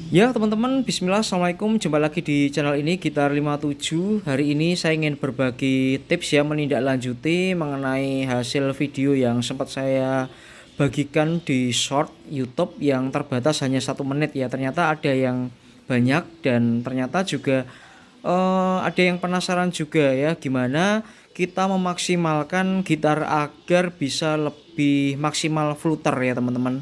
Ya teman-teman, bismillah, assalamualaikum. Jumpa lagi di channel ini Gitar 57. Hari ini saya ingin berbagi tips ya, menindaklanjuti mengenai hasil video yang sempat saya bagikan di short YouTube yang terbatas hanya 1 menit ya. Ternyata ada yang banyak dan ternyata juga ada yang penasaran juga ya, gimana kita memaksimalkan gitar agar bisa lebih maksimal fluter ya teman-teman.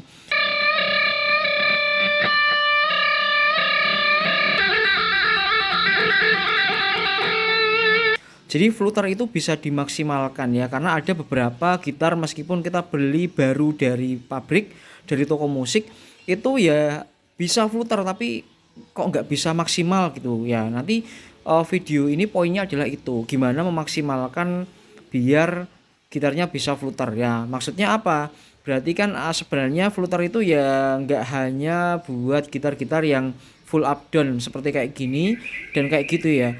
Jadi fluter itu bisa dimaksimalkan ya, karena ada beberapa gitar meskipun kita beli baru dari pabrik, dari toko musik, itu ya bisa fluter tapi kok nggak bisa maksimal gitu ya. Nanti video ini poinnya adalah itu, gimana memaksimalkan biar gitarnya bisa fluter ya. Maksudnya apa? Berarti kan sebenarnya fluter itu ya nggak hanya buat gitar-gitar yang full up down seperti kayak gini dan kayak gitu ya.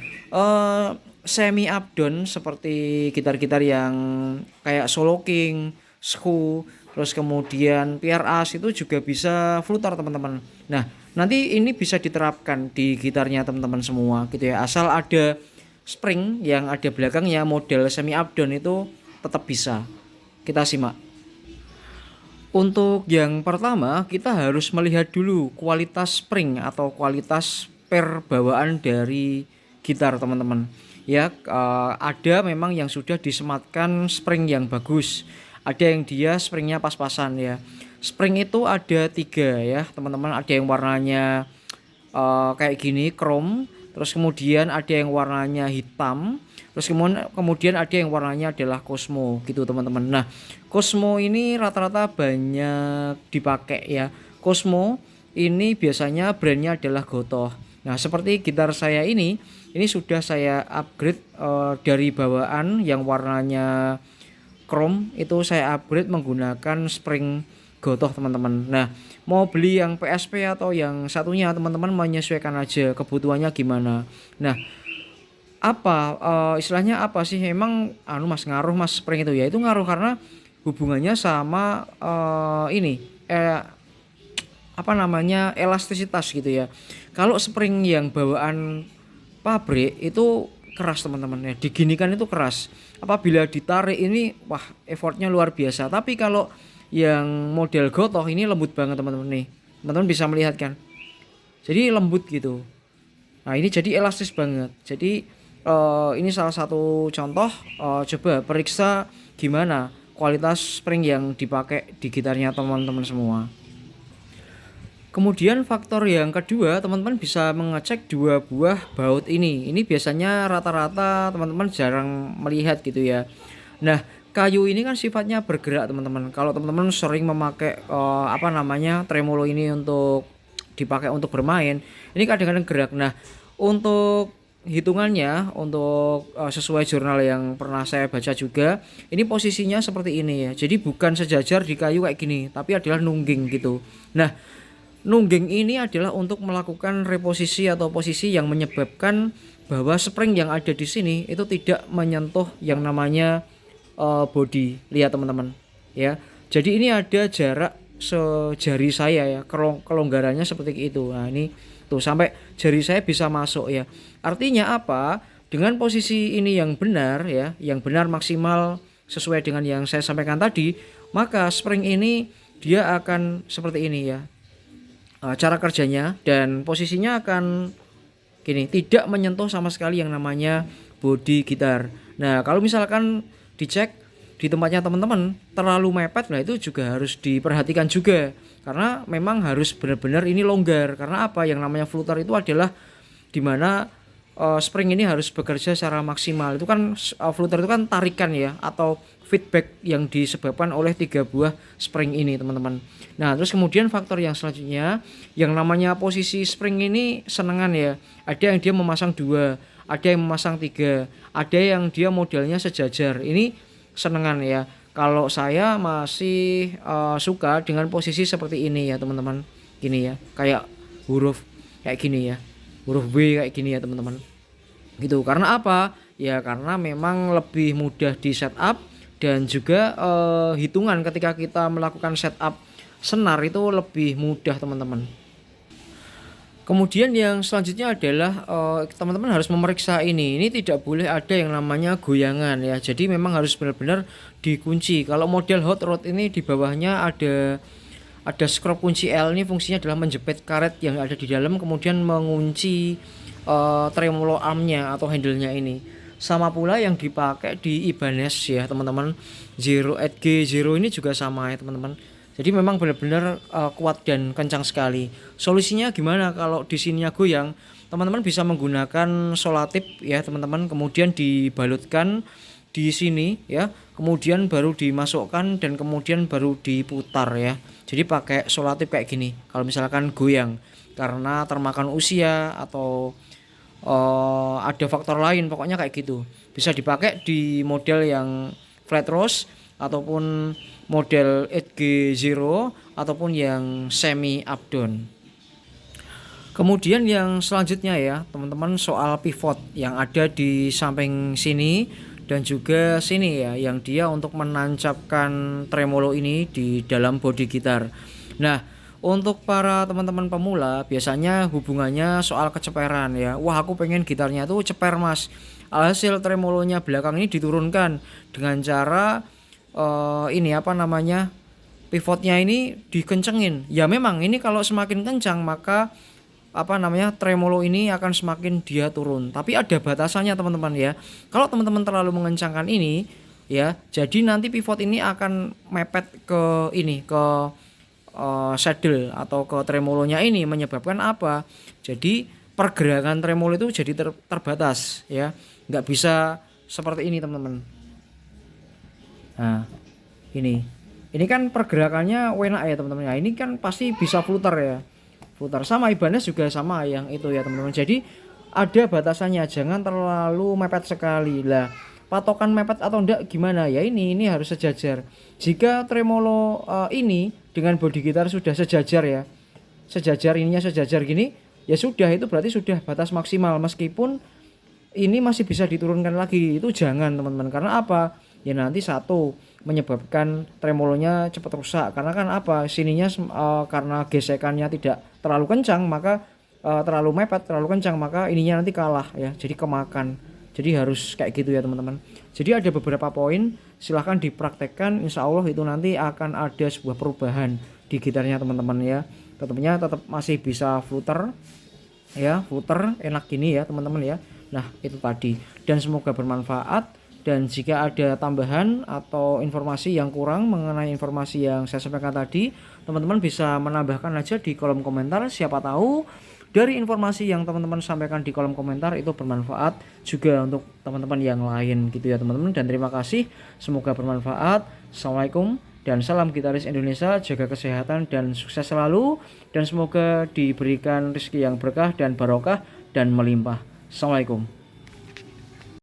Semi up down seperti gitar-gitar yang kayak Solo King, Shu, terus kemudian PRAS itu juga bisa fluter teman-teman. Nah, nanti ini bisa diterapkan di gitarnya teman-teman semua gitu ya. Asal ada spring yang ada belakangnya model semi up down itu tetap bisa. Kita simak. Untuk yang pertama, kita harus melihat dulu kualitas spring atau kualitas per bawaan dari gitar teman-teman. Ya, ada memang yang sudah disematkan spring yang bagus. Ada yang dia springnya pas-pasan ya. Spring itu ada 3 ya teman-teman. Ada yang warnanya kayak gini, chrome. Terus kemudian ada yang warnanya hitam. Terus kemudian ada yang warnanya adalah Cosmo gitu teman-teman. Nah, Cosmo ini rata-rata banyak dipakai ya. Cosmo ini biasanya brandnya adalah Gotoh. Nah, seperti gitar saya ini sudah saya upgrade dari bawaan yang warnanya chrome itu saya upgrade menggunakan spring Gotoh teman-teman. Nah, mau beli yang PSP atau yang satunya teman-teman menyesuaikan aja kebutuhannya gimana. Nah, istilahnya apa sih emang Mas ngaruh Mas spring itu ya? Itu ngaruh karena hubungannya sama ini apa namanya elastisitas gitu ya. Kalau spring yang bawaan pabrik itu keras teman-teman ya, diginikan itu keras. Apabila ditarik ini wah effortnya luar biasa. Tapi kalau yang model Gotoh ini lembut banget teman-teman nih. Teman-teman bisa melihat kan. Jadi lembut gitu. Nah, ini jadi elastis banget. Jadi ini salah satu contoh, coba periksa gimana kualitas spring yang dipakai di gitarnya teman-teman semua. Kemudian faktor yang kedua, teman-teman bisa mengecek 2 buah baut ini. Ini biasanya rata-rata teman-teman jarang melihat gitu ya. Nah, kayu ini kan sifatnya bergerak teman-teman. Kalau teman-teman sering memakai tremolo ini untuk dipakai untuk bermain, ini kadang-kadang gerak. Nah, untuk hitungannya untuk sesuai jurnal yang pernah saya baca juga, ini posisinya seperti ini ya. Jadi bukan sejajar di kayu kayak gini, tapi adalah nungging gitu. Nah, nungging ini adalah untuk melakukan reposisi atau posisi yang menyebabkan bahwa spring yang ada di sini itu tidak menyentuh yang namanya body. Lihat teman-teman ya. Jadi ini ada jarak sejari saya ya, kelonggarannya seperti itu. Nah, ini tuh sampai jari saya bisa masuk ya. Artinya apa? Dengan posisi ini yang benar ya, yang benar maksimal sesuai dengan yang saya sampaikan tadi, maka spring ini dia akan seperti ini ya. Cara kerjanya dan posisinya akan gini, tidak menyentuh sama sekali yang namanya body gitar. Nah, kalau misalkan dicek di tempatnya teman-teman terlalu mepet, nah itu juga harus diperhatikan juga. Karena memang harus benar-benar ini longgar. Karena apa? Yang namanya fluter itu adalah dimana spring ini harus bekerja secara maksimal. Itu kan fluter itu kan tarikan ya atau feedback yang disebabkan oleh 3 buah spring ini teman-teman. Nah, terus kemudian faktor yang selanjutnya yang namanya posisi spring ini senengan ya. Ada yang dia memasang 2, ada yang memasang 3, ada yang dia modelnya sejajar. Ini senengan ya. Kalau saya masih suka dengan posisi seperti ini ya teman-teman. Gini ya, kayak huruf kayak gini ya. Huruf W kayak gini ya teman-teman. Gitu. Karena apa? Ya karena memang lebih mudah di setup dan juga hitungan ketika kita melakukan setup senar itu lebih mudah teman-teman. Kemudian yang selanjutnya adalah, teman-teman harus memeriksa ini tidak boleh ada yang namanya goyangan ya. Jadi memang harus benar-benar dikunci. Kalau model hot rod ini di bawahnya ada skrup kunci L, ini fungsinya adalah menjepit karet yang ada di dalam kemudian mengunci, tremolo armnya atau handle-nya ini. Sama pula yang dipakai di Ibanez ya teman-teman, Zero 8G0 ini juga sama ya teman-teman. Jadi memang benar-benar, kuat dan kencang sekali. Solusinya gimana kalau di sininya goyang? Teman-teman bisa menggunakan solatip ya teman-teman, kemudian dibalutkan di sini ya, kemudian baru dimasukkan dan kemudian baru diputar ya. Jadi pakai solatip kayak gini. Kalau misalkan goyang karena termakan usia atau ada faktor lain, pokoknya kayak gitu. Bisa dipakai di model yang flat rose ataupun model 8G0 ataupun yang semi up down. Kemudian yang selanjutnya ya teman-teman, soal pivot yang ada di samping sini dan juga sini ya, yang dia untuk menancapkan tremolo ini di dalam bodi gitar. Nah, untuk para teman-teman pemula biasanya hubungannya soal keceperan ya. Wah, aku pengen gitarnya tuh ceper mas. Alhasil tremolonya belakang ini diturunkan dengan cara ini apa namanya, pivotnya ini dikencengin. Ya memang ini kalau semakin kencang maka apa namanya, tremolo ini akan semakin dia turun. Tapi ada batasannya teman-teman ya. Kalau teman-teman terlalu mengencangkan ini ya, jadi nanti pivot ini akan mepet ke ini, ke saddle atau ke tremolonya ini, menyebabkan apa? Jadi pergerakan tremolo itu jadi terbatas ya. Nggak bisa seperti ini teman-teman. Nah, ini kan pergerakannya enak ya teman-teman. Nah, ini kan pasti bisa flutter ya. Flutter sama Ibanez juga sama yang itu ya teman-teman. Jadi ada batasannya, jangan terlalu mepet sekali. Lah, patokan mepet atau enggak gimana? Ya ini harus sejajar. Jika tremolo ini dengan bodi gitar sudah sejajar ya. Sejajar, ininya sejajar gini, ya sudah, itu berarti sudah batas maksimal. Meskipun ini masih bisa diturunkan lagi, itu jangan teman-teman. Karena apa? Ya nanti satu menyebabkan tremolonya cepat rusak, karena kan apa, sininya karena gesekannya tidak terlalu kencang, maka terlalu mepet, terlalu kencang, maka ininya nanti kalah ya, jadi kemakan. Jadi harus kayak gitu ya teman-teman. Jadi ada beberapa poin, silahkan dipraktekkan, insya Allah itu nanti akan ada sebuah perubahan di gitarnya teman-teman ya. Tetap masih bisa flutter ya, flutter enak gini ya teman-teman ya. Nah itu tadi, dan semoga bermanfaat. Dan jika ada tambahan atau informasi yang kurang mengenai informasi yang saya sampaikan tadi, teman-teman bisa menambahkan aja di kolom komentar. Siapa tahu dari informasi yang teman-teman sampaikan di kolom komentar itu bermanfaat juga untuk teman-teman yang lain gitu ya teman-teman. Dan terima kasih, semoga bermanfaat. Assalamualaikum dan salam gitaris Indonesia. Jaga kesehatan dan sukses selalu, dan semoga diberikan rezeki yang berkah dan barokah dan melimpah. Assalamualaikum.